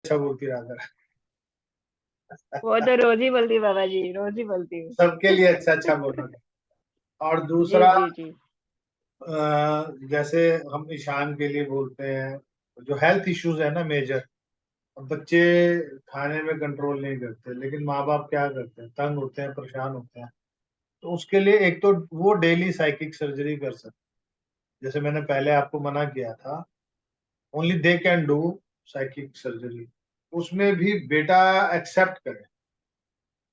अच्छा बोलती रहा कर। वो तो रोज ही बोलती बाबा जी, रोज ही बोलती हूँ। सबके लिए अच्छा अच्छा बोलना। और जी दूसरा, जी जी। जैसे हम ईशान के लिए बोलते हैं, जो हेल्थ इश्यूज है ना मेजर, अब बच्चे खाने में कंट्रोल नहीं करते, लेकिन माँ बाप क्या करते हैं, तंग होते हैं, परेशान होते हैं। तो उसके लिए एक तो वो डेली साइकिक सर्जरी कर सकते हैं। जैसे मैंने पहले आपको मना किया था, only they can do psychic surgery. उसमें भी बेटा एक्सेप्ट करे,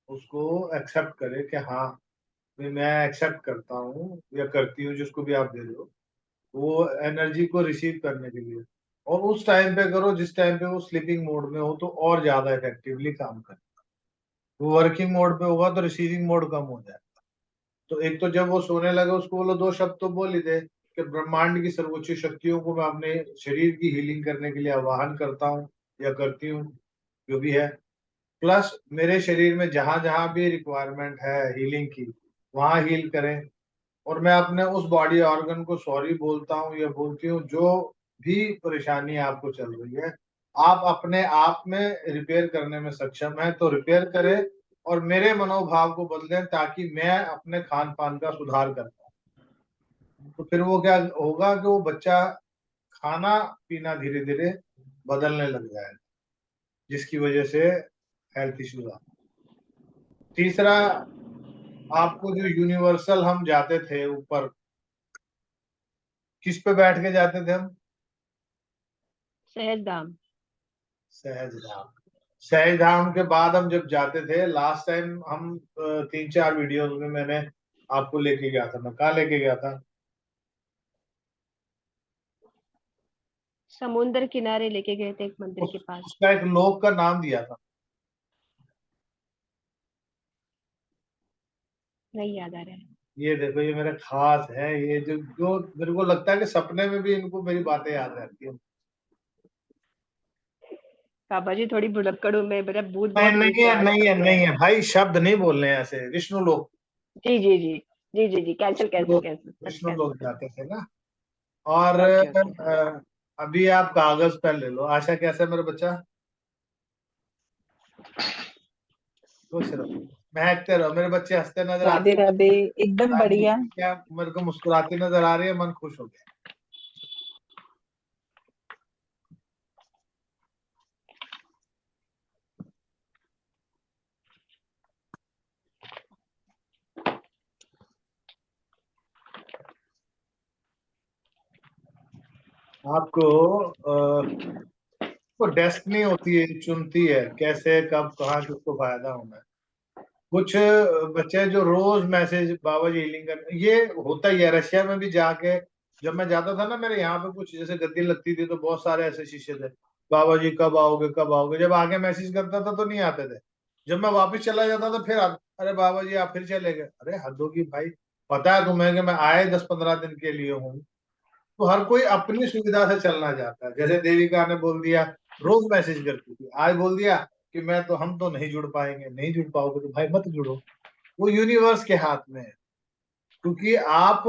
उसको एक्सेप्ट करे कि हाँ भाई मैं एक्सेप्ट करता हूँ या करती हूँ, जिसको भी आप दे रहे हो, वो एनर्जी को रिसीव करने के लिए। और उस टाइम पे करो जिस टाइम पे वो स्लीपिंग मोड में हो, तो और ज्यादा इफेक्टिवली काम करे। वो वर्किंग मोड पे होगा तो रिसीविंग मोड कम हो जाए। तो एक तो जब वो सोने लगे उसको बोलो दो शब्द तो बोल ही दे कि ब्रह्मांड की सर्वोच्च शक्तियों को मैं अपने शरीर की हीलिंग करने के लिए आवाहन करता हूँ या करती हूँ, जो भी है। प्लस मेरे शरीर में जहां जहां भी रिक्वायरमेंट है हीलिंग की, वहां हील करें। और मैं अपने उस बॉडी ऑर्गन को सॉरी बोलता हूँ या बोलती हूँ, जो भी परेशानी आपको चल रही है आप अपने आप में रिपेयर करने में सक्षम है तो रिपेयर करें, और मेरे मनोभाव को बदलें ताकि मैं अपने खान पान का सुधार कर पाऊँ। तो फिर वो क्या होगा कि वो बच्चा खाना पीना धीरे धीरे बदलने लग जाएगा, जिसकी वजह से हेल्थ इश्यूज आ। तीसरा, आपको जो यूनिवर्सल हम जाते थे ऊपर, किस पे बैठ के जाते थे हम? सहज धाम। सहज धाम। सहज धाम के बाद हम जब जाते थे लास्ट टाइम, हम 3-4 वीडियोस में मैंने आपको लेके गया था। मैं कहाँ लेके गया था? समुद्र किनारे लेके गए थे, एक मंदिर के पास। उसका एक लोक का नाम दिया था। नहीं याद आ रहा है। ये देखो, ये मेरा खास है, ये जो जो मेरे को लगता है कि सपने में भी इनको मेरी बातें याद रहती है। बाबा जी थोड़ी भुलक्कड़ हूँ मैं, मेरा भूत नहीं बहुत नहीं नीचे है, आ नहीं है, जाते नहीं हैं। है भाई, शब्द नहीं बोलने हैं ऐसे। विष्णु लोक, जी जी जी। जी जी जी, कैंसिल विष्णु कैंसिल लोक, कैंसिल, सब विष्णु लोक कैंसिल। जाते थे ना। और ओके ओके। अभी आप कागज पेन ले लो। आशा कैसा है मेरा बच्चा? खुश रहो, महकते रहो। मेरे बच्चे हंसते नजर राधे आते राधे। हैं, एकदम रानी बढ़िया। जी क्या मेरे को मुस्कुराती नजर आ रही है, मन खुश हो गया। आपको वो डेस्टिनी होती है, चुनती है कैसे कब कहाँ किसको फायदा होना है। कुछ बच्चे जो रोज मैसेज, बाबा जी हीलिंग कर, ये होता ही है। रशिया में भी जाके जब मैं जाता था ना, मेरे यहाँ पे कुछ जैसे गद्दी लगती थी तो बहुत सारे ऐसे शिष्य थे, बाबा जी कब आओगे कब आओगे। जब आगे मैसेज करता था तो नहीं आते थे, जब मैं वापस चला जाता था फिर अरे बाबा जी आप फिर चले गए। अरे हद होगी भाई, पता है तुम्हें कि मैं आए 10-15 दिन के लिए हूँ। तो हर कोई अपनी सुविधा से चलना चाहता है। जैसे देविका ने बोल दिया, रोज मैसेज करती थी, आज बोल दिया कि मैं तो, हम तो नहीं जुड़ पाएंगे। नहीं जुड़ पाओगे तो भाई मत जुड़ो, वो यूनिवर्स के हाथ में है। क्योंकि आप,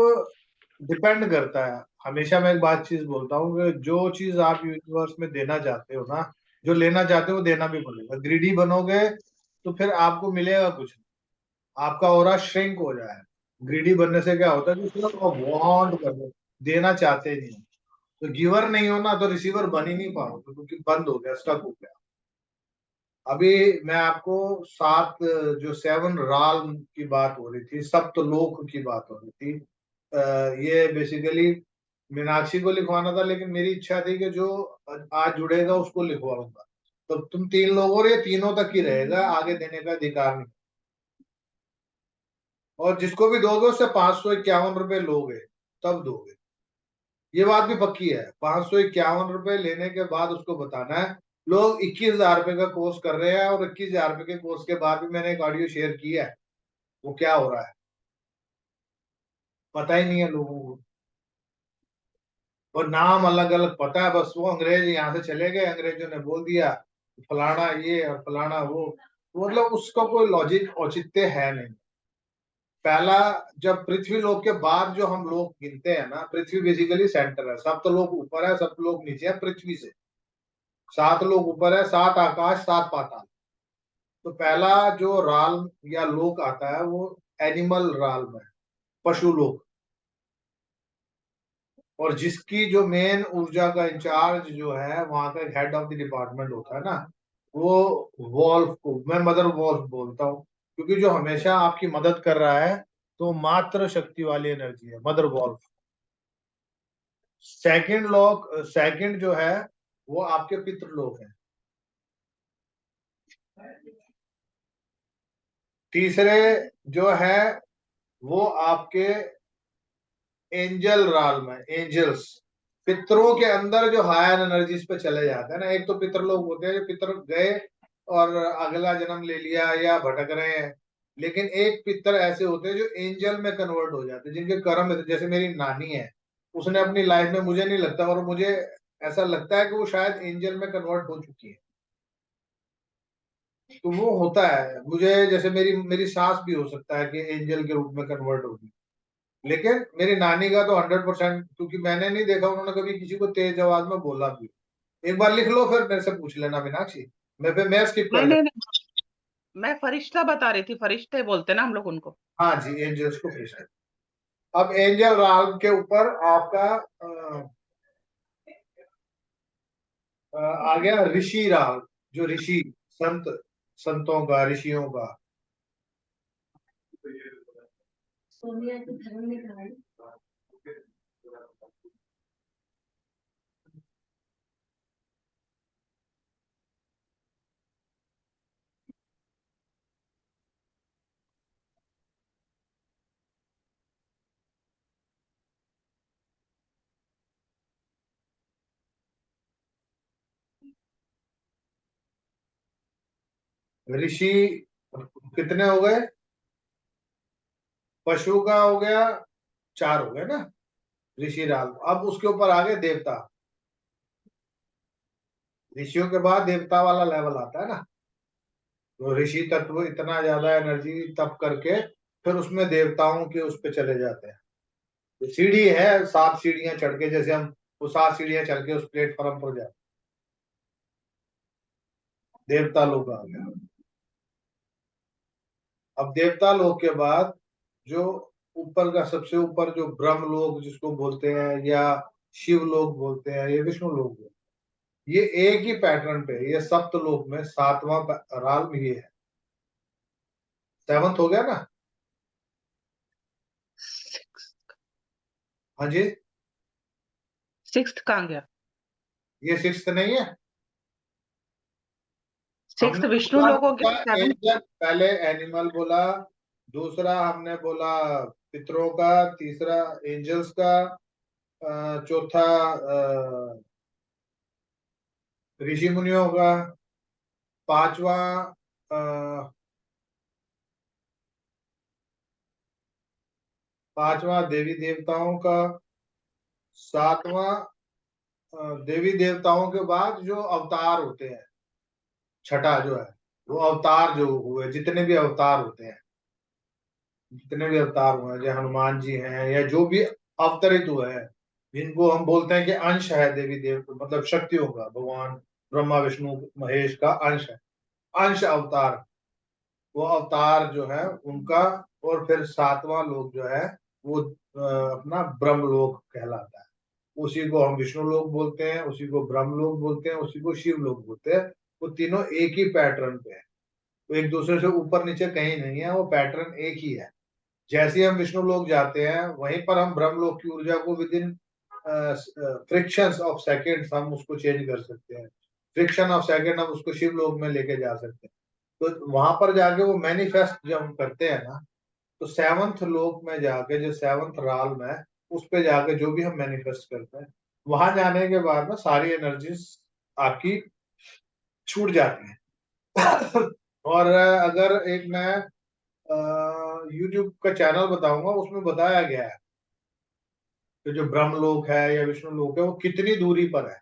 डिपेंड करता है। हमेशा मैं एक बात चीज बोलता हूँ कि जो चीज आप यूनिवर्स में देना चाहते हो ना, जो लेना चाहते हो वो देना भी पड़ेगा। ग्रीडी बनोगे तो फिर आपको मिलेगा कुछ नहीं, आपका ऑरा श्रिंक हो जाए। ग्रीडी बनने से क्या होता है कि सिर्फ आप वांट कर दो, देना चाहते नहीं हो। तो गिवर नहीं हो ना तो रिसीवर बन ही नहीं पाओगे, क्योंकि बंद हो गया, स्टक हो गया। अभी मैं आपको सात, जो 7 राल की बात हो रही थी, सप्तलोक की बात हो रही थी, ये बेसिकली मीनाक्षी को लिखवाना था, लेकिन मेरी इच्छा थी कि जो आज जुड़ेगा उसको लिखवाऊंगा। तो तुम 3 लोग हो, ये तीनों तक ही रहेगा, आगे देने का अधिकार नहीं। और जिसको भी दोगे उससे 551 रुपए लोगे, तब दोगे। ये बात भी पक्की है, 551 रुपए लेने के बाद उसको बताना है। लोग 21,000 रुपए का कोर्स कर रहे हैं, और 21,000 रुपए के कोर्स के बाद भी मैंने एक ऑडियो शेयर किया है, वो क्या हो रहा है पता ही नहीं है लोगों को। और नाम अलग अलग पता है, बस वो अंग्रेज यहाँ से चले गए, अंग्रेजों ने बोल दिया फलाना ये और फलाना वो। तो मतलब उसका कोई लॉजिक औचित्य है नहीं। पहला, जब पृथ्वी लोक के बाद जो हम लोग गिनते हैं ना, पृथ्वी बेसिकली सेंटर है, सब तो लोग ऊपर है, सब लोग नीचे है पृथ्वी से। 7 लोक ऊपर है, 7 आकाश, 7 पाताल। तो पहला जो राल या लोक आता है वो एनिमल राल्म है, पशु लोक। और जिसकी जो मेन ऊर्जा का इंचार्ज जो है, वहां का हेड ऑफ द डिपार्टमेंट होता है ना, वो वॉल्फ को मैं मदर वॉल्फ बोलता हूँ, क्योंकि जो हमेशा आपकी मदद कर रहा है तो मात्र शक्ति वाली एनर्जी है, मदर वॉल्फ। सेकंड जो है वो आपके पितृलोक है। तीसरे जो है वो आपके एंजल राल्म है, एंजल्स। पितरों के अंदर जो हायर एनर्जीज पे चले जाते हैं ना, एक तो पितर लोग होते हैं जो पितर गए और अगला जन्म ले लिया या भटक रहे हैं, लेकिन एक पितर ऐसे होते हैं जो एंजल में कन्वर्ट हो जाते हैं, जिनके कर्म, जैसे मेरी नानी है, उसने अपनी लाइफ में, मुझे नहीं लगता और मुझे ऐसा लगता है कि वो शायद एंजल में कन्वर्ट हो चुकी है। तो वो होता है, मुझे जैसे मेरी मेरी सास भी हो सकता है कि एंजल के रूप में कन्वर्ट होगी, लेकिन मेरी नानी का तो 100%, क्योंकि मैंने नहीं देखा उन्होंने कभी किसी को तेज आवाज में बोला भी। एक बार लिख लो, फिर मेरे से पूछ लेना मीनाक्षी। मैं स्किप नहीं कर नहीं देता। नहीं, मैं फरिश्ता बता रही थी, फरिश्ते बोलते ना हम लोग उनको। हाँ जी, एंजल्स को पूछ लेना। अब एंजल राल के ऊपर आपका आ गया ऋषि राल, जो ऋषि, संतों का, ऋषियों का। सोनिया के धर्म में कहा है। ऋषि कितने हो गए? पशु का हो गया, 4 हो गए ना, ऋषि राल। अब उसके ऊपर आ गए देवता। ऋषियों के बाद देवता वाला लेवल आता है ना, तो ऋषि तत्व इतना ज्यादा एनर्जी तप करके फिर उसमें देवताओं के उस पे चले जाते हैं। तो सीढ़ी है, 7 सीढ़ियां चढ़ के, जैसे हम वो 7 सीढ़ियां चढ़ के उस प्लेटफॉर्म पर जाते, देवता लोग आ गया। अब देवता लोग के बाद जो ऊपर का, सबसे ऊपर जो ब्रह्म लोग जिसको बोलते हैं, या शिव लोग बोलते हैं, या विष्णु लोग बोलते हैं, ये एक ही पैटर्न पे, ये सप्त लोक में 7वां राल ये है। 7th हो गया ना? हाँ जी, 6th कहाँ गया? ये 6th नहीं है। 6th हमने विष्णु बोला लोगों के 7th। एंजल, पहले एनिमल बोला, दूसरा हमने बोला पितरों का, तीसरा एंजल्स का, चौथा ऋषि मुनियों का, पांचवा देवी देवताओं का, 7वां देवी देवताओं के बाद जो अवतार होते हैं, छठा जो है वो अवतार जो हुए, जितने भी अवतार होते हैं, जितने भी अवतार हुए हैं, जो हनुमान जी हैं या जो भी अवतरित हुए हैं, जिनको हम बोलते हैं कि अंश है देवी देव, मतलब शक्तियों का, भगवान ब्रह्मा विष्णु महेश का अंश है, अंश अवतार, वो अवतार जो है उनका। और फिर 7वां लोक जो है वो अपना ब्रह्म लोक कहलाता है। उसी को हम विष्णु लोक बोलते हैं, उसी को ब्रह्म लोक बोलते हैं, उसी को शिव लोक बोलते हैं। वो तीनों एक ही पैटर्न पे है, तो एक दूसरे से ऊपर नीचे कहीं नहीं है, वो पैटर्न एक ही है। जैसे हम विष्णु लोक जाते हैं, वहीं पर हम ब्रह्म लोक की ऊर्जा को with in frictions of seconds हम उसको चेंज कर सकते हैं। फ्रिक्शन ऑफ सेकेंड हम उसको शिव लोक में लेके जा सकते हैं। तो वहां पर जाके वो मैनिफेस्ट जब हम करते हैं ना, तो 7th लोक में जाके, जो 7th राल में, उस पे जाके जो भी हम मैनिफेस्ट करते हैं, वहां जाने के बाद ना सारी एनर्जीज आपकी छूट जाती है। और अगर एक मैं यूट्यूब का चैनल बताऊंगा, उसमें बताया गया है कि जो ब्रह्म लोक है या विष्णु लोक है वो कितनी दूरी पर है,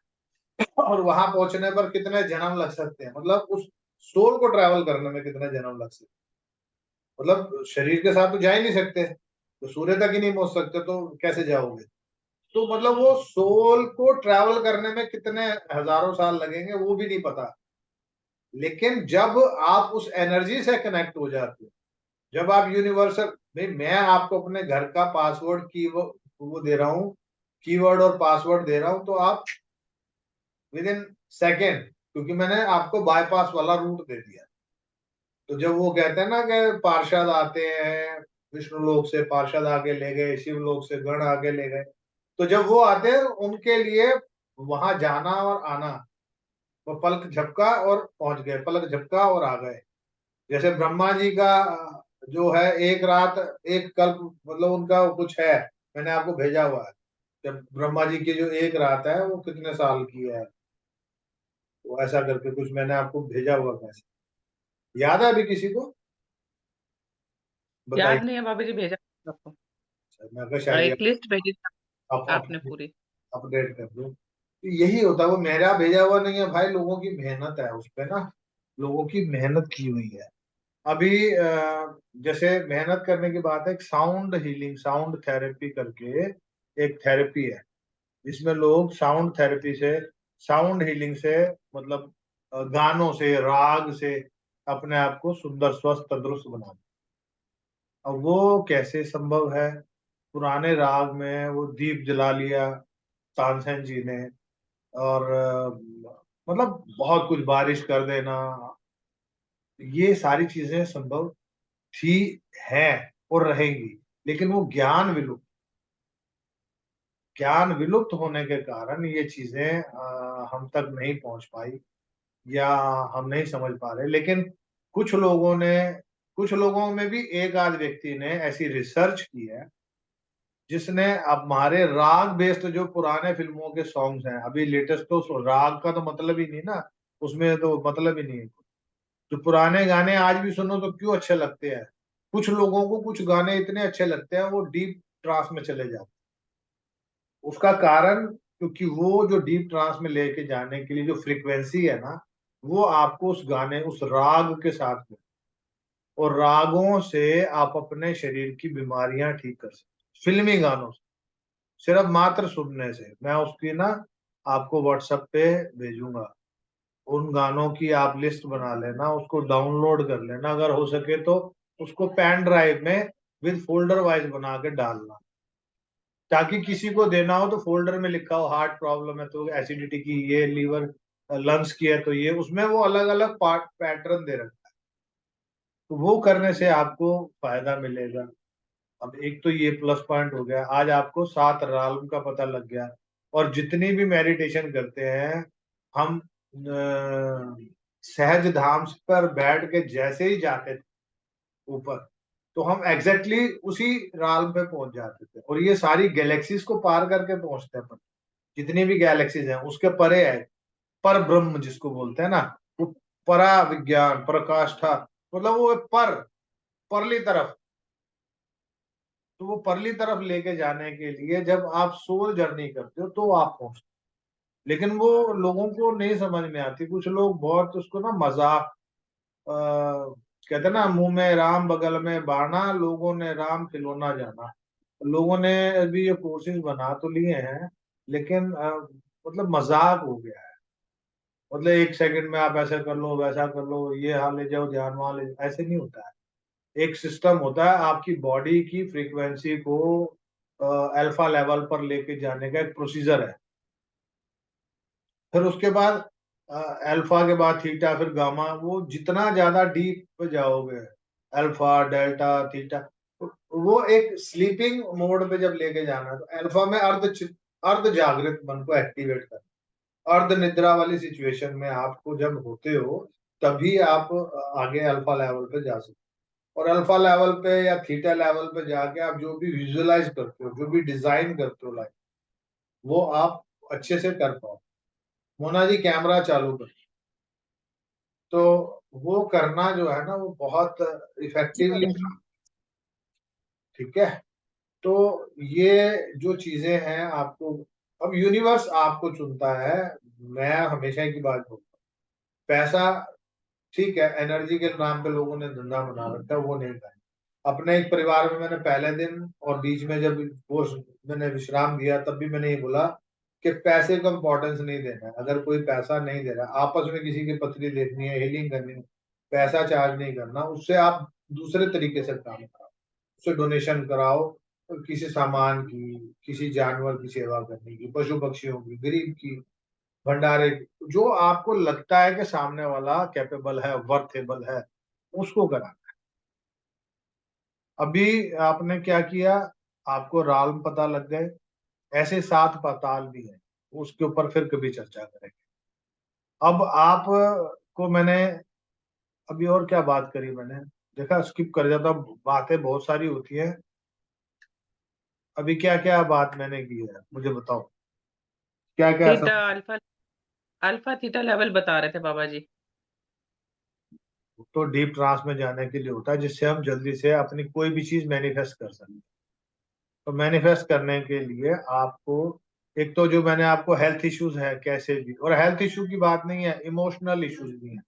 और वहां पहुंचने पर कितने जन्म लग सकते हैं, मतलब उस सोल को ट्रैवल करने में कितने जन्म लग सकते हैं। मतलब शरीर के साथ तो जा ही नहीं सकते, तो सूर्य तक ही नहीं पहुंच सकते, तो कैसे जाओगे? तो मतलब वो सोल को ट्रैवल करने में कितने हजारों साल लगेंगे वो भी नहीं पता। लेकिन जब आप उस एनर्जी से कनेक्ट हो जाते हो, जब आप यूनिवर्सल, भाई मैं आपको अपने घर का पासवर्ड की वो दे रहा हूँ, कीवर्ड और पासवर्ड दे रहा हूँ, तो आप विद इन सेकेंड, क्योंकि मैंने आपको बाईपास वाला रूट दे दिया। तो जब वो कहते हैं ना कि पार्षद आते हैं विष्णु लोक से, पार्षद आगे ले गए, शिव लोक से गण आगे ले गए, तो जब वो आते हैं उनके लिए वहां जाना और आना, वो पलक झपका और पहुंच गए, पलक झपका और आ गए। जैसे ब्रह्मा जी का जो है एक रात एक कल्प, मतलब उनका कुछ है, मैंने आपको भेजा हुआ है। जब ब्रह्मा जी की जो एक रात है वो कितने साल की है, वो ऐसा करके कुछ मैंने आपको भेजा हुआ, कैसे याद है अभी किसी को बताइए। याद नहीं है बाबूजी, भेजा आपको। मैं कहा शायद एक लिस्ट भेजी थी आप आपने पूरी। अपडेट कर दो। तो यही होता है, वो मेरा भेजा हुआ नहीं है भाई, लोगों की मेहनत है उस पे ना, लोगों की मेहनत की हुई है। अभी जैसे मेहनत करने की बात है, एक साउंड हीलिंग, साउंड थेरेपी करके एक थेरेपी है, जिसमें लोग साउंड थेरेपी से, साउंड हीलिंग से, मतलब गानों से, राग से अपने आप को सुंदर, स्वस्थ, तंदुरुस्त बनाते। अब वो कैसे संभव है? पुराने राग में वो दीप जला लिया तानसेन जी ने, और मतलब बहुत कुछ, बारिश कर देना, ये सारी चीजें संभव थी, है और रहेंगी। लेकिन वो ज्ञान विलुप्त होने के कारण ये चीजें हम तक नहीं पहुंच पाई, या हम नहीं समझ पा रहे। लेकिन कुछ लोगों ने, कुछ लोगों में भी एक आध व्यक्ति ने ऐसी रिसर्च की है, जिसने अब हमारे राग बेस्ड जो पुराने फिल्मों के सॉन्ग्स हैं, अभी लेटेस्ट तो राग का तो मतलब ही नहीं ना, उसमें तो मतलब ही नहीं है। जो पुराने गाने आज भी सुनो तो क्यों अच्छे लगते हैं। कुछ लोगों को कुछ गाने इतने अच्छे लगते हैं वो डीप ट्रांस में चले जाते हैं। उसका कारण, क्योंकि वो जो डीप ट्रांस में लेके जाने के लिए जो फ्रीक्वेंसी है ना, वो आपको उस गाने, उस राग के साथ में, और रागों से आप अपने शरीर की बीमारियां ठीक कर सकते, फिल्मी गानों से, सिर्फ मात्र सुनने से। मैं उसकी ना आपको व्हाट्सएप पे भेजूंगा, उन गानों की आप लिस्ट बना लेना, उसको डाउनलोड कर लेना, अगर हो सके तो उसको पेन ड्राइव में विद फोल्डर वाइज बना के डालना, ताकि किसी को देना हो तो फोल्डर में लिखा हो हार्ट प्रॉब्लम है तो एसिडिटी की ये, लीवर लंग्स की है तो ये, उसमें वो अलग अलग पार्ट पैटर्न दे रखा है। तो वो करने से आपको फायदा मिलेगा। अब एक तो ये प्लस पॉइंट हो गया, आज आपको 7 राल्म का पता लग गया। और जितनी भी मेडिटेशन करते हैं हम, सहज धाम पर बैठ के जैसे ही जाते थे ऊपर, तो हम एग्जैक्टली उसी राल्म पे पहुंच जाते थे, और ये सारी गैलेक्सीज को पार करके पहुंचते हैं अपन। जितनी भी गैलेक्सीज हैं उसके परे है पर ब्रह्म जिसको बोलते हैं ना, वो परा विज्ञान, पराकाष्ठा, मतलब वो परली तरफ। तो वो परली तरफ लेके जाने के लिए जब आप सोल जर्नी करते हो तो आप पहुंचते हो। लेकिन वो लोगों को नहीं समझ में आती, कुछ लोग बहुत उसको ना मजाक, कहते हैं ना, मुंह में राम बगल में बाणा, लोगों ने राम खिलौना जाना। लोगों ने अभी ये कोर्सेज बना तो लिए हैं, लेकिन मतलब मजाक हो गया है। मतलब 1 सेकंड में आप ऐसा कर लो, वैसा कर लो, ये हाल ले जाओ, ध्यान वहां ले जाओ, ऐसे नहीं होता है। एक सिस्टम होता है, आपकी बॉडी की फ्रीक्वेंसी को अल्फा लेवल पर लेके जाने का एक प्रोसीजर है। फिर उसके बाद अल्फा के बाद थीटा, फिर गामा, वो जितना ज्यादा डीप पे जाओगे, अल्फा, डेल्टा, थीटा, वो एक स्लीपिंग मोड पे जब लेके जाना है, तो अल्फा में अर्ध जागृत मन को एक्टिवेट करना, अर्ध निद्रा वाली सिचुएशन में आपको जब होते हो, तभी आप आगे अल्फा लेवल पे जा सकते हो। और अल्फा लेवल पे या थीटा लेवल पे जाके आप जो भी विजुअलाइज करते हो, जो भी डिजाइन करते हो लाइफ, वो आप अच्छे से कर पाओ। मोना जी कैमरा चालू कर। तो वो करना जो है ना, वो बहुत जी इफेक्टिवली, बाबा जी। ठीक है। तो ये जो चीजें हैं आपको, अब यूनिवर्स आपको चुनता है। मैं हमेशा की बात बोलता हूँ, पैसा ठीक है, एनर्जी के नाम पे लोगों ने धंधा बना रखा है, वो नहीं करना। अपने एक परिवार में मैंने पहले दिन और बीच में जब वो मैंने विश्राम दिया, तब भी मैंने ये बोला कि पैसे को इम्पोर्टेंस नहीं देना है। अगर कोई पैसा नहीं दे रहा, आपस में किसी की पथरी देखनी है, हीलिंग करनी है, पैसा चार्ज नहीं करना, उससे आप दूसरे तरीके से काम कराओ। उससे डोनेशन कराओ, किसी सामान की, किसी जानवर की सेवा करने की, पशु-पक्षियों की, गरीब की, भंडारे की, जो आपको लगता है कि सामने वाला कैपेबल है, वर्थेबल है, उसको कराना। अभी आपने क्या किया, आपको राल्म पता लग गए, ऐसे 7 पाताल भी हैं, उसके ऊपर फिर कभी चर्चा करेंगे। अब आप को मैंने अभी और क्या बात करी मैंने, देखा स्किप कर जाता हूँ, बातें बहुत सारी होती हैं। अभी क्या-क्या बात मैंने की है, मुझे बताओ? क्या-क्या थीटा, सब अल्फा अल्फा थीटा लेवल बता रहे थे बाबा जी। तो डीप ट्रांस में जाने के लिए होता है, जिससे हम जल्दी से अपनी कोई भी चीज़ मैनिफेस्ट कर सकें। तो मैनिफेस्ट करने के लिए आपको एक तो जो मैंने आपको हेल्थ इश्यूज है कैसे भी, और हेल्थ इशू की बात नहीं है, इमोशनल इश्यूज भी हैं।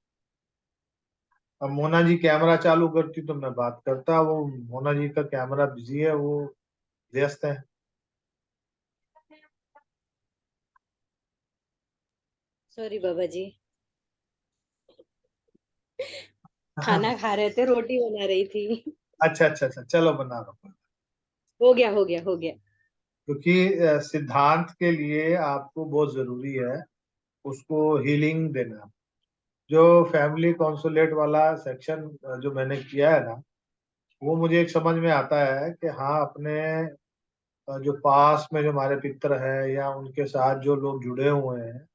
अब मोना जी कैमरा चालू करती तो मैं बात करता, वो मोना जी का कैमरा बिजी है, वो व्यस्त है। सॉरी बाबा जी, खाना खा रहे थे, रोटी बना रही थी। अच्छा, चलो बना लो। हो गया हो गया हो गया। क्योंकि सिद्धांत के लिए आपको बहुत जरूरी है उसको हीलिंग देना। जो फैमिली कॉन्सुलेट वाला सेक्शन जो मैंने किया है ना, वो मुझे एक समझ में आता है कि हाँ, अपने जो पास में जो हमारे पितर है या उनके साथ जो लोग जुड़े हुए हैं,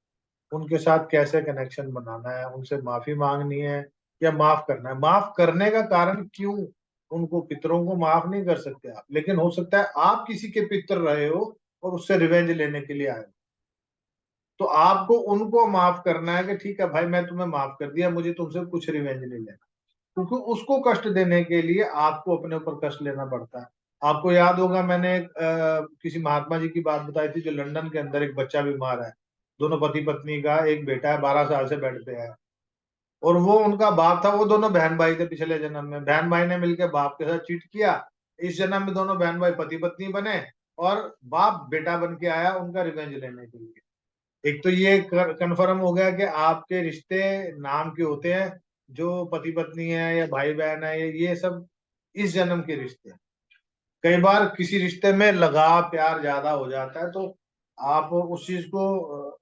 उनके साथ कैसे कनेक्शन बनाना है, उनसे माफी मांगनी है या माफ करना है। माफ करने का कारण क्यों, उनको पितरों को माफ नहीं कर सकते आप, लेकिन हो सकता है आप किसी के पितर रहे हो और उससे रिवेंज लेने के लिए आए हो, तो आपको उनको माफ करना है कि ठीक है भाई, मैं तुम्हें माफ कर दिया, मुझे तुमसे कुछ रिवेंज नहीं लेना। क्योंकि उसको कष्ट देने के लिए आपको अपने ऊपर कष्ट लेना पड़ता है। आपको याद होगा, मैंने किसी महात्मा जी की बात बताई थी, जो लंदन के अंदर एक बच्चा बीमार है, दोनों पति पत्नी का एक बेटा है, 12 साल से बेड पे है, और वो उनका बाप था, वो दोनों बहन भाई थे पिछले जन्म में, बहन भाई ने मिलकर बाप के साथ चीट किया, इस जन्म में दोनों बहन भाई पति पत्नी बने और बाप बेटा बन के आया उनका रिवेंज लेने के लिए। एक तो ये कंफर्म हो गया कि आपके रिश्ते नाम के होते हैं, जो पति पत्नी है या भाई बहन है, ये सब इस जन्म के रिश्ते हैं। कई बार किसी रिश्ते में लगाव प्यार ज्यादा हो जाता है, तो आप उस चीज को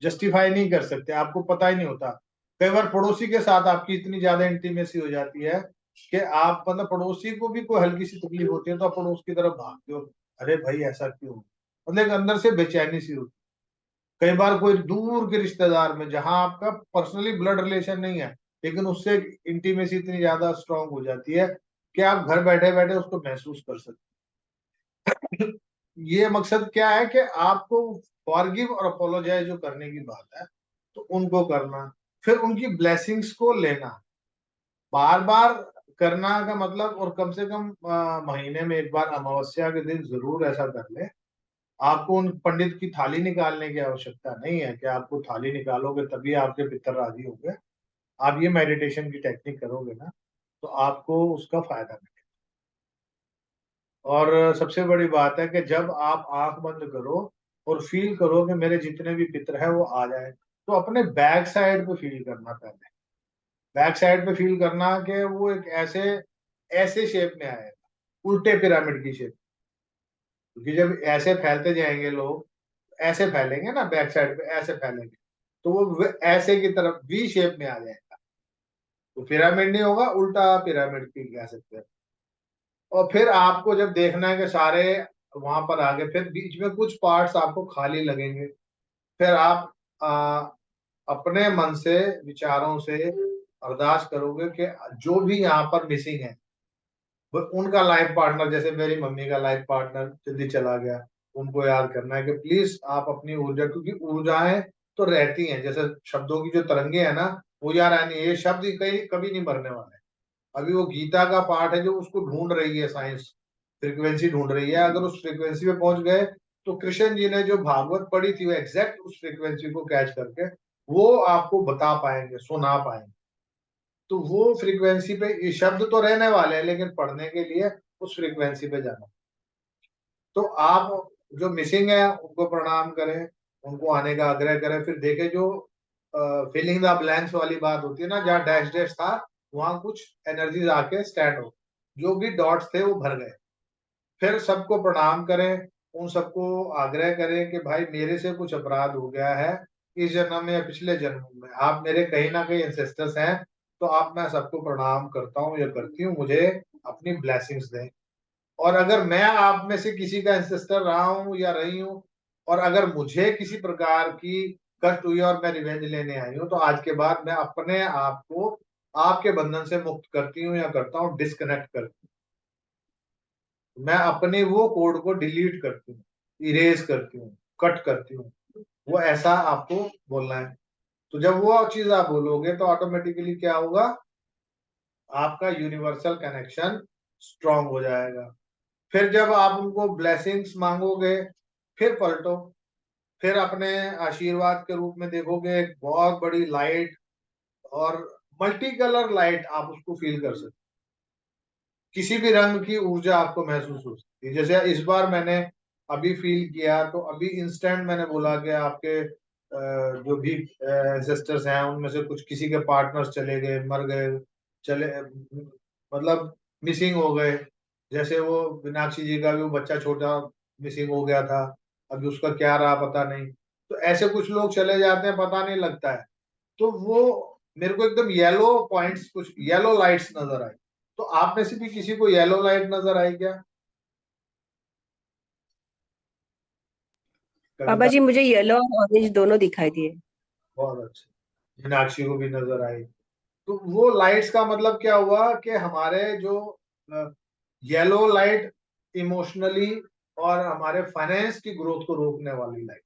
जस्टिफाई नहीं कर सकते, आपको पता ही नहीं होता। कई बार पड़ोसी के साथ आपकी इतनी ज्यादा इंटीमेसी हो जाती है कि आप मतलब पड़ोसी को भी कोई हल्की सी तकलीफ होती है तो आप पड़ोस की तरफ भागते हो, अरे भाई ऐसा क्यों, मतलब एक अंदर से बेचैनी सी होती है। कई बार कोई दूर के रिश्तेदार में, जहां आपका पर्सनली ब्लड रिलेशन नहीं है, लेकिन उससे इंटीमेसी इतनी ज्यादा स्ट्रांग हो जाती है कि आप घर बैठे बैठे उसको महसूस कर सकते हैं। ये मकसद क्या है कि आपको फॉरगिव और अपोलोजाइज जो करने की बात है, तो उनको करना, फिर उनकी ब्लेसिंग्स को लेना, बार बार करना का मतलब, और कम से कम महीने में एक बार अमावस्या के दिन जरूर ऐसा कर ले। आपको उन पंडित की थाली निकालने की आवश्यकता नहीं है कि आपको थाली निकालोगे तभी आपके पितर राजी होंगे। आप ये मेडिटेशन की टेक्निक करोगे ना, तो आपको उसका फायदा मिलेगा। और सबसे बड़ी बात है कि जब आप आंख बंद करो और फील करो कि मेरे जितने भी पितर हैं वो आ जाए, तो अपने बैक साइड पे फील करना, पहले बैक साइड पे फील करना कि वो एक ऐसे ऐसे शेप में आएगा, उल्टे पिरामिड की शेप। क्योंकि जब ऐसे फैलते जाएंगे लोग, ऐसे फैलेंगे ना, बैक साइड पे ऐसे फैलेंगे, तो वो ऐसे की तरफ वी शेप में आ जाएगा, तो पिरामिड नहीं होगा, उल्टा पिरामिड की कह सकते हैं। और फिर आपको जब देखना है कि सारे वहां पर आ गए, फिर बीच में कुछ पार्ट्स आपको खाली लगेंगे, फिर आप अपने मन से, विचारों से अरदास करोगे कि जो भी यहाँ पर मिसिंग है, उनका लाइफ पार्टनर, जैसे मेरी मम्मी का लाइफ पार्टनर जल्दी चला गया, उनको याद करना है कि प्लीज आप अपनी ऊर्जा, क्योंकि ऊर्जाएं तो रहती हैं, जैसे शब्दों की जो तरंगे है ना, वो यार नहीं, ये शब्द कहीं कभी नहीं मरने वाले। अभी वो गीता का पाठ है जो उसको ढूंढ रही है साइंस, फ्रीक्वेंसी ढूंढ रही है, अगर उस फ्रीक्वेंसी पे पहुंच गए तो कृष्ण जी ने जो भागवत पढ़ी थी वो एग्जैक्ट उस फ्रीक्वेंसी को कैच करके वो आपको बता पाएंगे, सुना पाएंगे। तो वो फ्रीक्वेंसी पे ये शब्द तो रहने वाले हैं, लेकिन पढ़ने के लिए उस फ्रीक्वेंसी पे जाना। तो आप जो मिसिंग है उनको प्रणाम करें, उनको आने का आग्रह करें, फिर देखें जो फिलिंग द ब्लैंक्स वाली बात होती है ना, जहाँ डैश डैश था वहां कुछ एनर्जीज आके स्टैंड हो, जो भी डॉट्स थे वो भर गए। फिर सबको प्रणाम करें, उन सबको आग्रह करें कि भाई मेरे से कुछ अपराध हो गया है इस जन्म में या पिछले जन्म में, आप मेरे कहीं ना कहीं एंसेस्टर्स हैं, तो आप मैं सबको प्रणाम करता हूँ या करती हूँ, मुझे अपनी ब्लेसिंग्स दें। और अगर मैं आप में से किसी का एंसेस्टर रहा हूँ या रही हूँ, और अगर मुझे किसी प्रकार की कष्ट हुई और मैं रिवेंज लेने आई हूँ, तो आज के बाद मैं अपने आप को आपके बंधन से मुक्त करती हूँ या करता हूँ, डिस्कनेक्ट करती हूँ। मैं अपने वो कोड को डिलीट करती हूँ, इरेज करती हूँ, कट करती हूँ। वो ऐसा आपको बोलना है। तो जब वो चीज आप बोलोगे तो ऑटोमेटिकली क्या होगा, आपका यूनिवर्सल कनेक्शन स्ट्रांग हो जाएगा। फिर जब आप उनको ब्लेसिंग्स मांगोगे, फिर पलटो, फिर अपने आशीर्वाद के रूप में देखोगे एक बहुत बड़ी लाइट, और मल्टी कलर लाइट आप उसको फील कर सकते, किसी भी रंग की ऊर्जा आपको महसूस हो सकती है। जैसे इस बार मैंने अभी फील किया, तो अभी इंस्टेंट मैंने बोला कि आपके जो भी एंसेस्टर्स हैं उनमें से कुछ किसी के पार्टनर्स चले गए, मर गए, चले मतलब मिसिंग हो गए। जैसे वो मीनाक्षी जी का भी वो बच्चा छोटा मिसिंग हो गया था, अभी उसका क्या रहा पता नहीं। तो ऐसे कुछ लोग चले जाते हैं, पता नहीं लगता है। तो वो मेरे को एकदम येलो पॉइंट्स, कुछ येलो लाइट्स नजर आई। तो आप में से भी किसी को येलो लाइट नजर आई क्या? बाबा कविता? जी मुझे येलो और ऑरेंज दोनों दिखाई दिए। बहुत अच्छे। मीनाक्षी को भी नजर आई। तो वो लाइट्स का मतलब क्या हुआ कि हमारे जो येलो लाइट इमोशनली और हमारे फाइनेंस की ग्रोथ को रोकने वाली लाइट।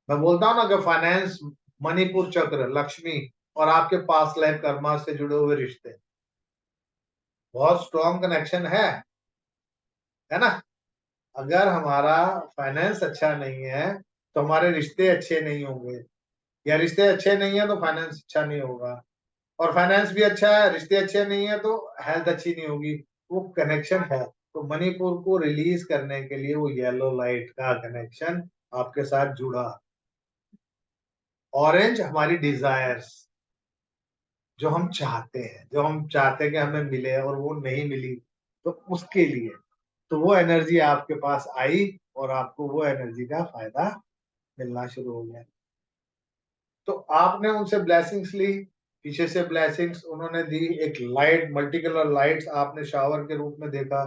मैं बोलता हूँ ना कि फाइनेंस, मणिपुर चक्र, लक्ष्मी और आपके पास लाइफ कर्मा से जुड़े हुए रिश्ते बहुत स्ट्रॉन्ग कनेक्शन है ना। अगर हमारा फाइनेंस अच्छा नहीं है तो हमारे रिश्ते अच्छे नहीं होंगे, या रिश्ते अच्छे नहीं है तो फाइनेंस अच्छा नहीं होगा, और फाइनेंस भी अच्छा है, रिश्ते अच्छे नहीं है तो हेल्थ अच्छी नहीं होगी। वो कनेक्शन है। तो मणिपुर को रिलीज करने के लिए वो येलो लाइट का कनेक्शन आपके साथ जुड़ा। ऑरेंज हमारी डिजायर्स, जो हम चाहते हैं, जो हम चाहते हैं कि हमें मिले और वो नहीं मिली, तो उसके लिए तो वो एनर्जी आपके पास आई, और आपको वो एनर्जी का फायदा मिलना शुरू हो गया। तो आपने उनसे ब्लेसिंग्स ली, पीछे से ब्लेसिंग्स उन्होंने दी, एक लाइट, मल्टी कलर लाइट्स आपने शावर के रूप में देखा।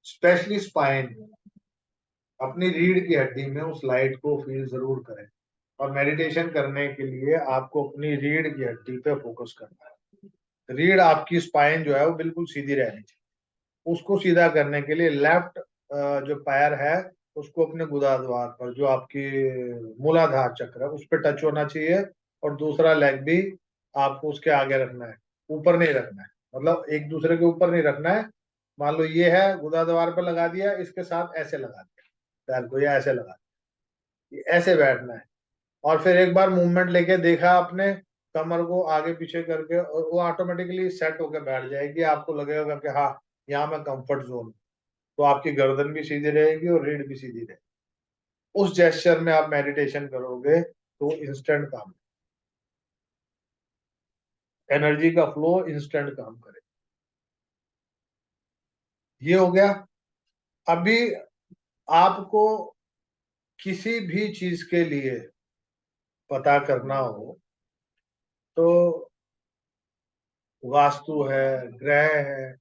स्पेशली स्पाइन, अपनी रीढ़ की हड्डी में उस लाइट को फील जरूर करें। और मेडिटेशन करने के लिए आपको अपनी रीढ़ की हड्डी पे फोकस करना है। रीढ़ आपकी स्पाइन जो है वो बिल्कुल सीधी रहनी चाहिए। उसको सीधा करने के लिए लेफ्ट जो पैर है उसको अपने गुदाद्वार पर, जो आपकी मूलाधार चक्र है, उस पर टच होना चाहिए। और दूसरा लेग भी आपको उसके आगे रखना है, ऊपर नहीं रखना है, मतलब एक दूसरे के ऊपर नहीं रखना है। मान लो ये है, गुदाद्वार पर लगा दिया, इसके साथ ऐसे लगा दिया पैर को, या ऐसे लगा दिया, ऐसे बैठना है। और फिर एक बार मूवमेंट लेके देखा आपने, कमर को आगे पीछे करके, और वो ऑटोमेटिकली सेट होकर बैठ जाएगी। आपको लगेगा कि हाँ, यहाँ मैं कंफर्ट जोन। तो आपकी गर्दन भी सीधी रहेगी और रीढ़ भी सीधी रहेगी। उस जेस्चर में आप मेडिटेशन करोगे तो इंस्टेंट काम, एनर्जी का फ्लो इंस्टेंट काम करे। ये हो गया। अभी आपको किसी भी चीज के लिए पता करना हो तो वास्तु है, ग्रह है,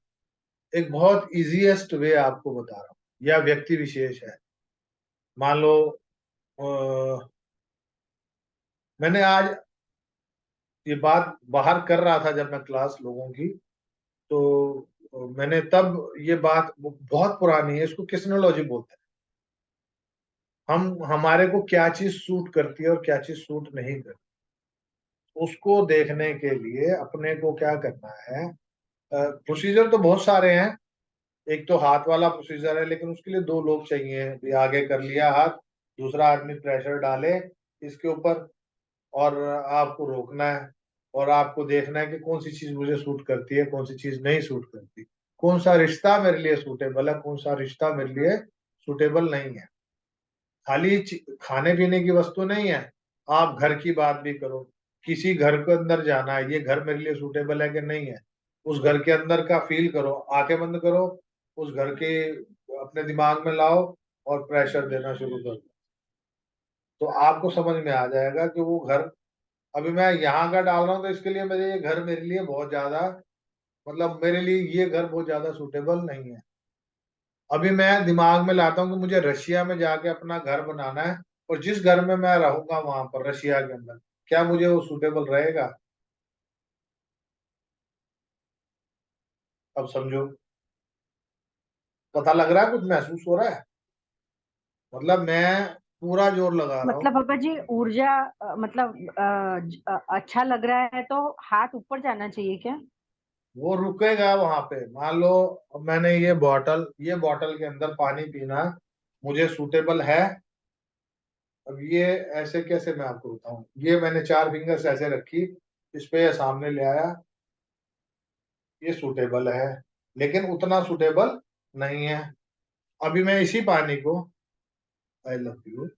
एक बहुत इजीएस्ट वे आपको बता रहा हूँ, या व्यक्ति विशेष है। मान लो मैंने आज ये बात बाहर कर रहा था जब मैं क्लास लोगों की, तो मैंने तब ये बात, बहुत पुरानी है, इसको किस्नोलॉजी बोलते हैं। हम, हमारे को क्या चीज सूट करती है और क्या चीज सूट नहीं करती, उसको देखने के लिए अपने को क्या करना है। प्रोसीजर तो बहुत सारे हैं। एक तो हाथ वाला प्रोसीजर है, लेकिन उसके लिए दो लोग चाहिए। भी आगे कर लिया हाथ, दूसरा आदमी प्रेशर डाले इसके ऊपर, और आपको रोकना है। और आपको देखना है कि कौन सी चीज मुझे सूट करती है, कौन सी चीज नहीं सूट करती, कौन सा रिश्ता मेरे लिए सूटेबल है, कौन सा रिश्ता मेरे लिए सूटेबल नहीं है। खाली खाने पीने की वस्तु नहीं है, आप घर की बात भी करो। किसी घर के अंदर जाना है, ये घर मेरे लिए सूटेबल है कि नहीं है, उस घर के अंदर का फील करो, आंखें बंद करो, उस घर के अपने दिमाग में लाओ और प्रेशर देना शुरू कर दो, तो आपको समझ में आ जाएगा कि वो घर, अभी मैं यहाँ का डाल रहा हूँ तो इसके लिए मेरे ये घर मेरे लिए बहुत ज्यादा, मतलब मेरे लिए ये घर बहुत ज्यादा सूटेबल नहीं है। अभी मैं दिमाग में लाता हूँ कि मुझे रशिया में जाके अपना घर बनाना है, और जिस घर में मैं रहूंगा वहां पर रशिया के अंदर, क्या मुझे वो सूटेबल रहेगा? अब समझो, पता लग रहा है, कुछ महसूस हो रहा है? मतलब मैं पूरा जोर लगा रहा मतलब हूँ। पापा जी ऊर्जा मतलब अच्छा लग रहा है तो हाथ ऊपर जाना चाहिए क्या? वो रुकेगा वहां पे। मान लो अब मैंने ये बॉटल के अंदर पानी पीना मुझे सूटेबल है। अब ये ऐसे कैसे मैं आपको बताऊं, ये मैंने 4 फिंगर्स ऐसे रखी, इस पे ये सामने ले आया, ये सूटेबल है, लेकिन उतना सूटेबल नहीं है। अभी मैं इसी पानी को, आई लव यू,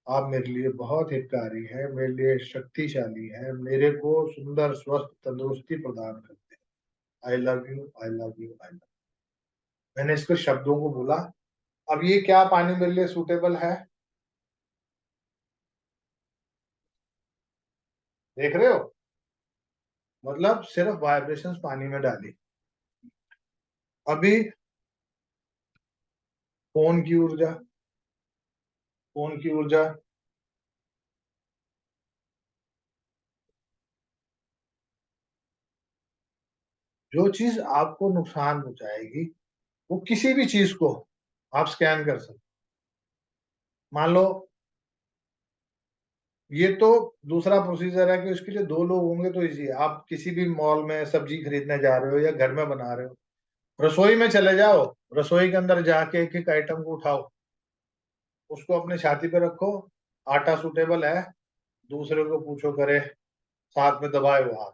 आप मेरे लिए बहुत हितकारी है, मेरे लिए शक्तिशाली है, मेरे को सुंदर स्वस्थ तंदुरुस्ती प्रदान करते हैं, I love you, I love you, I love. मैंने इसको शब्दों को बोला। अब ये क्या पानी मेरे लिए सूटेबल है? देख रहे हो, मतलब सिर्फ वाइब्रेशंस पानी में डाली। अभी फोन की ऊर्जा, फोन की ऊर्जा, जो चीज आपको नुकसान पहुंचाएगी वो किसी भी चीज को आप स्कैन कर सकते। मान लो ये तो दूसरा प्रोसीजर है कि उसके लिए 2 लोग होंगे तो इजी है। आप किसी भी मॉल में सब्जी खरीदने जा रहे हो या घर में बना रहे हो, रसोई में चले जाओ, रसोई के अंदर जाके एक एक आइटम को उठाओ, उसको अपने छाती पे रखो, आटा सूटेबल है, दूसरे को पूछो करे, साथ में दबाए वो हाथ।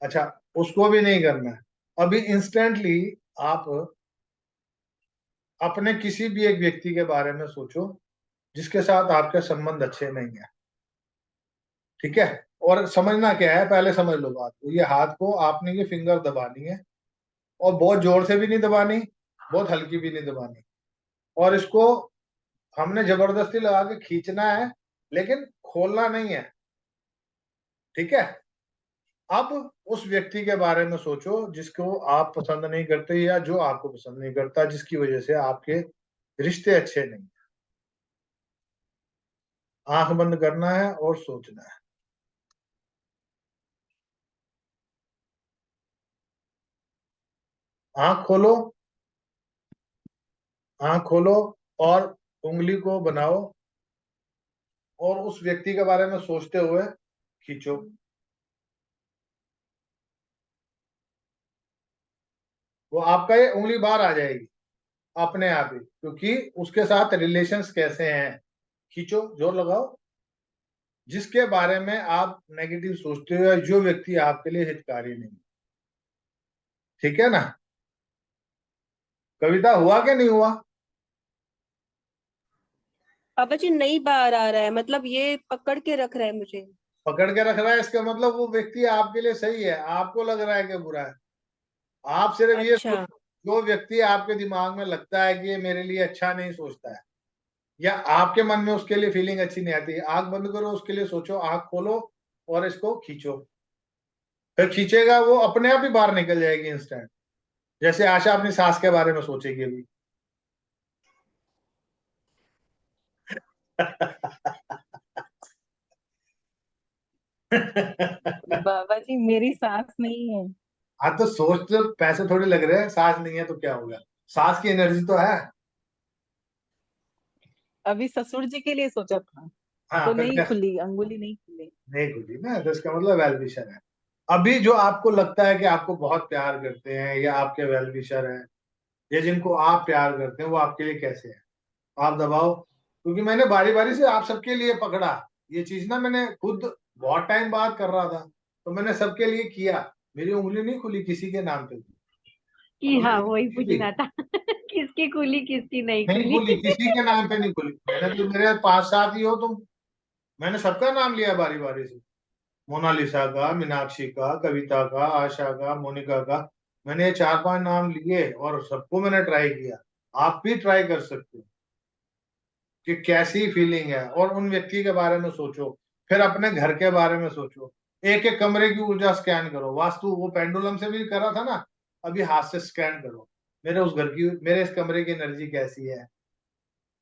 अच्छा, उसको भी नहीं करना है। अभी इंस्टेंटली आप अपने किसी भी एक व्यक्ति के बारे में सोचो जिसके साथ आपके संबंध अच्छे नहीं है, ठीक है? और समझना क्या है, पहले समझ लो बात को। ये हाथ को आपने ये फिंगर दबानी है, और बहुत जोर से भी नहीं दबानी, बहुत हल्की भी नहीं दबानी, और इसको हमने जबरदस्ती लगा के खींचना है, लेकिन खोलना नहीं है, ठीक है? अब उस व्यक्ति के बारे में सोचो जिसको आप पसंद नहीं करते, या जो आपको पसंद नहीं करता, जिसकी वजह से आपके रिश्ते अच्छे नहीं। आंख बंद करना है और सोचना है। आंख खोलो, आंख खोलो, और उंगली को बनाओ, और उस व्यक्ति के बारे में सोचते हुए खींचो। वो आपका ये उंगली बाहर आ जाएगी अपने आप ही, क्योंकि उसके साथ रिलेशंस कैसे हैं। खींचो, जोर लगाओ, जिसके बारे में आप नेगेटिव सोचते हो या जो व्यक्ति आपके लिए हितकारी नहीं, ठीक है ना? कविता, हुआ कि नहीं हुआ? पापा जी नहीं बाहर आ रहा है, मतलब ये पकड़ के रख रहा है मुझे। पकड़ के रख रहा है, इसका मतलब वो व्यक्ति आपके लिए सही है, आपको लग रहा है कि बुरा है। आप सिर्फ ये अच्छा। सोच, जो व्यक्ति आपके दिमाग में लगता है कि ये मेरे लिए अच्छा नहीं सोचता है, या आपके मन में उसके लिए फीलिंग अच्छी नहीं आती, आंख बंद करो, उसके लिए सोचो, आंख खोलो और इसको खींचो। फिर खींचेगा, वो अपने आप ही बाहर निकल जाएगी इंस्टेंट। जैसे आशा अपनी सास के बारे में सोचेगी अभी। बाबा जी मेरी सास नहीं है। हाँ तो सोच, तो पैसे थोड़ी लग रहे हैं, सास नहीं है तो क्या होगा, सास की एनर्जी तो है। अभी ससुर जी के लिए सोचा था हाँ तो फिर नहीं क्या, खुली, अंगुली नहीं खुली। नहीं खुली ना, तो इसका मतलब वेल विशर है। अभी जो आपको लगता है कि आपको बहुत प्यार करते हैं या आपके वेल विशर हैं, या जिनको आप प्यार करते हैं, वो आपके लिए कैसे हैं? आप दबाओ, क्योंकि मैंने बारी बारी से आप सबके लिए पकड़ा ये चीज ना, मैंने खुद बहुत टाइम बाद कर रहा था। तो मैंने सबके लिए किया, मेरी उंगली नहीं खुली किसी के नाम पे कि हाँ वही किसी भी पूछना था किसकी खुली किसकी नहीं नहीं खुली खुली, किसी के नाम पे नहीं खुली। मैंने तो मेरे 5-7 ही हो तुम, मैंने सबका नाम लिया बारी बारी से, मोनालिसा का, मीनाक्षी का, कविता का, आशा का, मोनिका का, मैंने ये 4-5 नाम लिए और सबको मैंने ट्राई किया। आप भी ट्राई कर सकते हो कि कैसी फीलिंग है, और उन व्यक्ति के बारे में सोचो, फिर अपने घर के बारे में सोचो, एक एक कमरे की ऊर्जा स्कैन करो, वास्तु वो पेंडुलम से भी करा था ना, अभी हाथ से स्कैन करो, मेरे उस घर की, मेरे इस कमरे की एनर्जी कैसी है,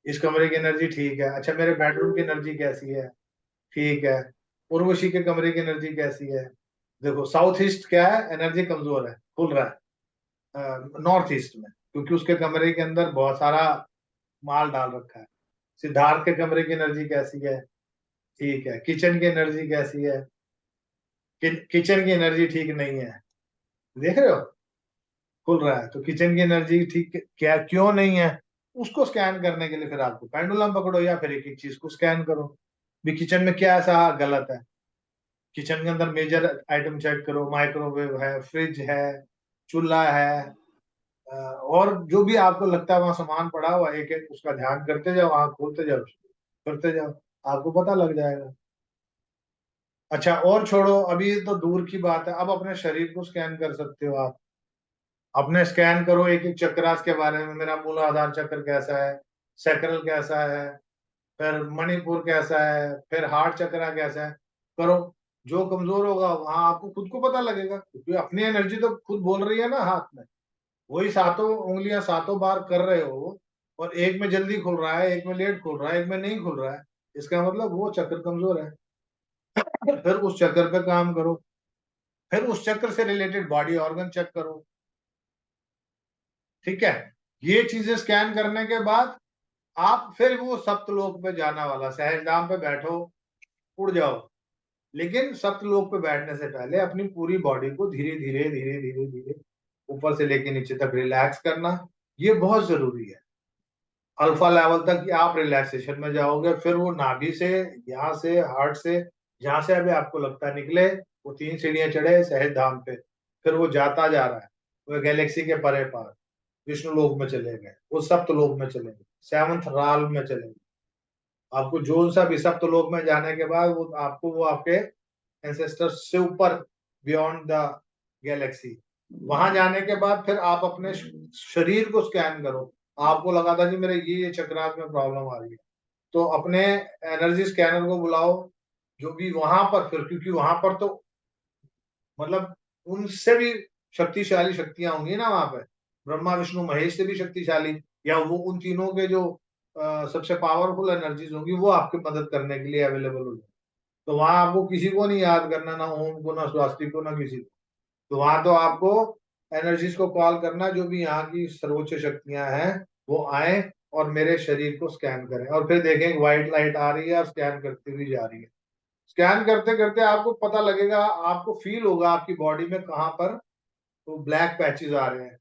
इस कमरे की एनर्जी ठीक है, अच्छा मेरे बेडरूम की एनर्जी कैसी है, ठीक है, उर्वशी के कमरे की एनर्जी कैसी है। देखो साउथ ईस्ट क्या है, एनर्जी कमजोर है, खुल रहा है नॉर्थ ईस्ट में, क्योंकि उसके कमरे के अंदर बहुत सारा माल डाल रखा है। सिद्धार्थ के कमरे की एनर्जी कैसी है, ठीक है, किचन की एनर्जी कैसी है, किचन की एनर्जी ठीक नहीं है, देख रहे हो, खुल रहा है, तो किचन की एनर्जी ठीक क्या क्यों नहीं है, उसको स्कैन करने के लिए फिर आपको पेंडुलम पकड़ो या फिर एक एक चीज को स्कैन करो, भी किचन में क्या ऐसा गलत है, किचन के अंदर मेजर आइटम चेक करो, माइक्रोवेव है, फ्रिज है, चूल्हा है, और जो भी आपको लगता है वहां सामान पड़ा हुआ, एक एक उसका ध्यान करते जाओ, आंख खोलते जाओ, करते जाओ, आपको पता लग जाएगा। अच्छा और छोड़ो, अभी तो दूर की बात है, अब अपने शरीर को स्कैन कर सकते हो आप, अपने स्कैन करो एक एक चक्रास के बारे में, मेरा मूलाधार चक्र कैसा है, सैक्रल कैसा है, फिर मणिपुर कैसा है, फिर हार्ट चक्रा कैसा है, करो, जो कमजोर होगा वहां आपको खुद को पता लगेगा, क्योंकि अपनी एनर्जी तो खुद बोल रही है ना हाथ में, वही सातों उंगलियां सातों बार कर रहे हो, और एक में जल्दी खुल रहा है, एक में लेट खुल रहा है, एक में नहीं खुल रहा है, इसका मतलब वो चक्र कमजोर है। फिर उस चक्र पे काम करो, फिर उस चक्र से रिलेटेड बॉडी ऑर्गन चेक करो, ठीक है, ये चीजें स्कैन करने के बाद आप फिर वो सप्तलोक पे जाना वाला, सहजधाम पे बैठो, उड़ जाओ, लेकिन सप्तलोक पे बैठने से पहले अपनी पूरी बॉडी को धीरे धीरे धीरे धीरे धीरे ऊपर से लेके नीचे तक रिलैक्स करना, ये बहुत जरूरी है। अल्फा लेवल तक कि आप रिलैक्सेशन में जाओगे, फिर वो नाभि से, यहाँ से, हार्ट से, जहां से अभी आपको लगता है निकले, वो 3 सीढ़ियां चढ़े सहज धाम पे, फिर वो जाता जा रहा है, वो गैलेक्सी के परे पार विष्णु लोक में चले गए, वो सप्त लोक में चले गए, 7th राल में चले गए, आपको जो सा भी सप्त लोक में जाने के बाद वो आपको वो आपके एंसेस्टर्स से ऊपर, बियॉन्ड द गैलेक्सी, वहां जाने के बाद फिर आप अपने शरीर को स्कैन करो, आपको लगा था कि मेरे ये चक्रास में प्रॉब्लम आ रही है, तो अपने एनर्जी स्कैनर को बुलाओ, जो भी वहां पर, फिर क्योंकि वहां पर तो मतलब उनसे भी शक्तिशाली शक्तियां होंगी ना वहां पे, ब्रह्मा विष्णु महेश से भी शक्तिशाली, या वो उन तीनों के जो सबसे पावरफुल एनर्जीज होंगी वो आपकी मदद करने के लिए अवेलेबल हो जाए, तो वहां आपको किसी को नहीं याद करना, ना ओम को, ना स्वास्तिक को, ना किसी को, तो वहां तो आपको एनर्जीज को कॉल करना, जो भी यहाँ की सर्वोच्च शक्तियां हैं वो आए और मेरे शरीर को स्कैन करें, और फिर देखें व्हाइट लाइट आ रही है और स्कैन करती हुई जा रही है, स्कैन करते करते आपको पता लगेगा, आपको फील होगा आपकी बॉडी में कहाँ पर तो ब्लैक पैचेस आ रहे हैं,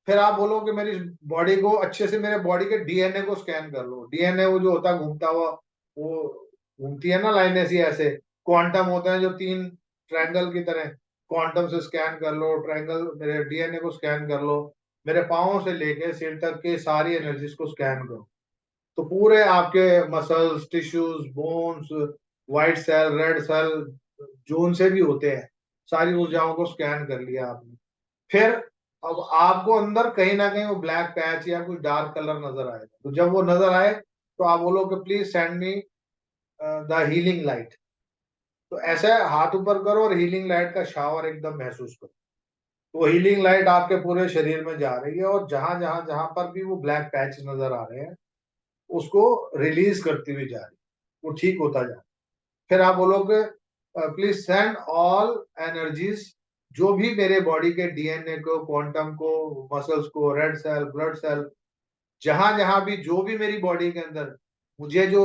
फिर आप बोलो कि मेरी बॉडी को अच्छे से, मेरे बॉडी के डीएनए को स्कैन कर लो, डीएनए वो जो होता है घूमता हुआ, वो घूमती है ना लाइन ऐसी, ऐसे क्वांटम होते हैं जो 3 ट्रायंगल की तरह, क्वांटम से स्कैन कर लो ट्रायंगल, मेरे डीएनए को स्कैन कर लो, मेरे पाँव से लेके सिर तक के सारी एनर्जीज को स्कैन करो, तो पूरे आपके muscles, tissues, bones, white cell, red cell, जोन से भी होते हैं, सारी ऊर्जाओं को स्कैन कर लिया आपने, फिर अब आपको अंदर कहीं ना कहीं वो ब्लैक पैच या कुछ डार्क कलर नजर आएगा, तो जब वो नजर आए तो आप बोलो कि please send me the healing light, तो ऐसे हाथ ऊपर करो और हीलिंग लाइट का शावर एकदम महसूस करो, तो हीलिंग लाइट आपके पूरे शरीर में जा रही है, और जहां जहां जहां पर भी वो ब्लैक पैच नजर आ रहे हैं उसको रिलीज करती हुई जा रही है, वो ठीक होता जा रहा है, फिर आप बोलोगे प्लीज सेंड ऑल एनर्जीज, जो भी मेरे बॉडी के डीएनए को, क्वांटम को, मसल्स को, रेड सेल, ब्लड सेल, जहां जहां भी जो भी मेरी बॉडी के अंदर मुझे जो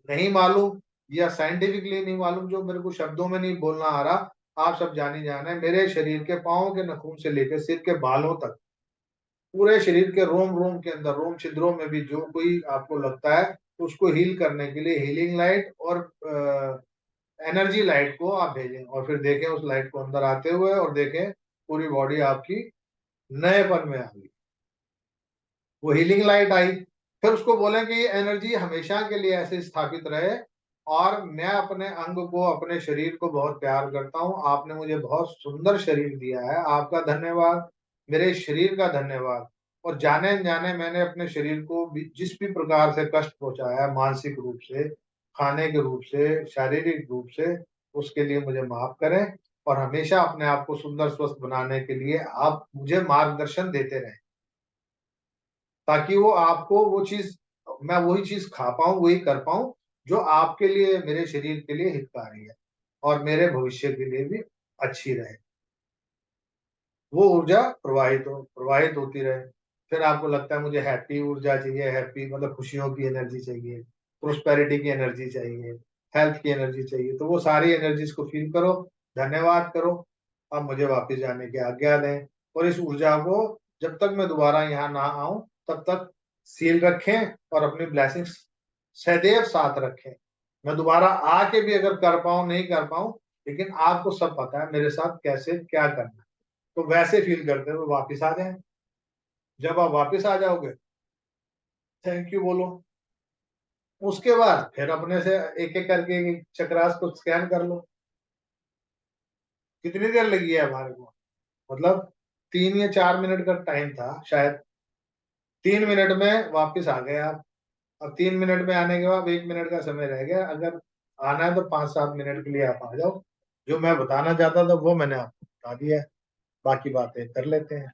नहीं मालूम या साइंटिफिकली नहीं मालूम, जो मेरे को शब्दों में नहीं बोलना आ रहा, आप सब जानी जाना है, मेरे शरीर के पांव के नखून से लेकर सिर के बालों तक, पूरे शरीर के रोम रोम के अंदर, रोम छिद्रों में भी जो कोई आपको लगता है, उसको हील करने के लिए हीलिंग लाइट और एनर्जी लाइट को आप भेजें और फिर देखें उस लाइट को अंदर आते हुए और देखें पूरी बॉडी आपकी नएपन में आ गई, वो हीलिंग लाइट आई। फिर उसको बोलें कि ये एनर्जी हमेशा के लिए ऐसे स्थापित रहे और मैं अपने अंग को, अपने शरीर को बहुत प्यार करता हूँ। आपने मुझे बहुत सुंदर शरीर दिया है, आपका धन्यवाद, मेरे शरीर का धन्यवाद। और जाने अनजाने मैंने अपने शरीर को जिस भी प्रकार से कष्ट पहुंचाया है, मानसिक रूप से, खाने के रूप से, शारीरिक रूप से, उसके लिए मुझे माफ करें और हमेशा अपने आप को सुंदर स्वस्थ बनाने के लिए आप मुझे मार्गदर्शन देते रहें, ताकि वो आपको वो चीज़, मैं वही चीज़ खा पाऊँ, वही कर पाऊँ, जो आपके लिए, मेरे शरीर के लिए हितकारी है और मेरे भविष्य के लिए भी अच्छी रहे। वो ऊर्जा प्रवाहित होती रहे। फिर आपको लगता है मुझे हैप्पी ऊर्जा चाहिए, हैप्पी मतलब खुशियों की एनर्जी चाहिए, प्रोस्पेरिटी की एनर्जी चाहिए, हेल्थ की एनर्जी चाहिए, तो वो सारी एनर्जीज़ को फ़ील करो, धन्यवाद करो, अब मुझे वापस जाने की आज्ञा दें और इस ऊर्जा को जब तक मैं दोबारा यहाँ ना आऊँ, तब तक सील रखें और अपनी ब्लेसिंग्स सदैव साथ रखें। मैं दोबारा आके भी अगर कर पाऊँ, नहीं कर पाऊँ, लेकिन आपको सब पता है मेरे साथ कैसे क्या करना है। तो वैसे फ़ील करते हुए वापस आ जाएँ। जब आप वापस आ जाओगे, थैंक यू बोलो। उसके बाद फिर अपने से एक-एक करके चक्रास को स्कैन कर लो। कितनी देर लगी है हमारे को? मतलब 3 या 4 मिनट का टाइम था शायद। 3 मिनट में वापस आ गए आप। अब 3 मिनट में आने के बाद 1 मिनट का समय रह गया। अगर आना है तो 5-7 मिनट के लिए आप आ जाओ। जो मैं बताना चाहता था वो मैंने आपको बता दिया है। बाकी बातें कर लेते हैं।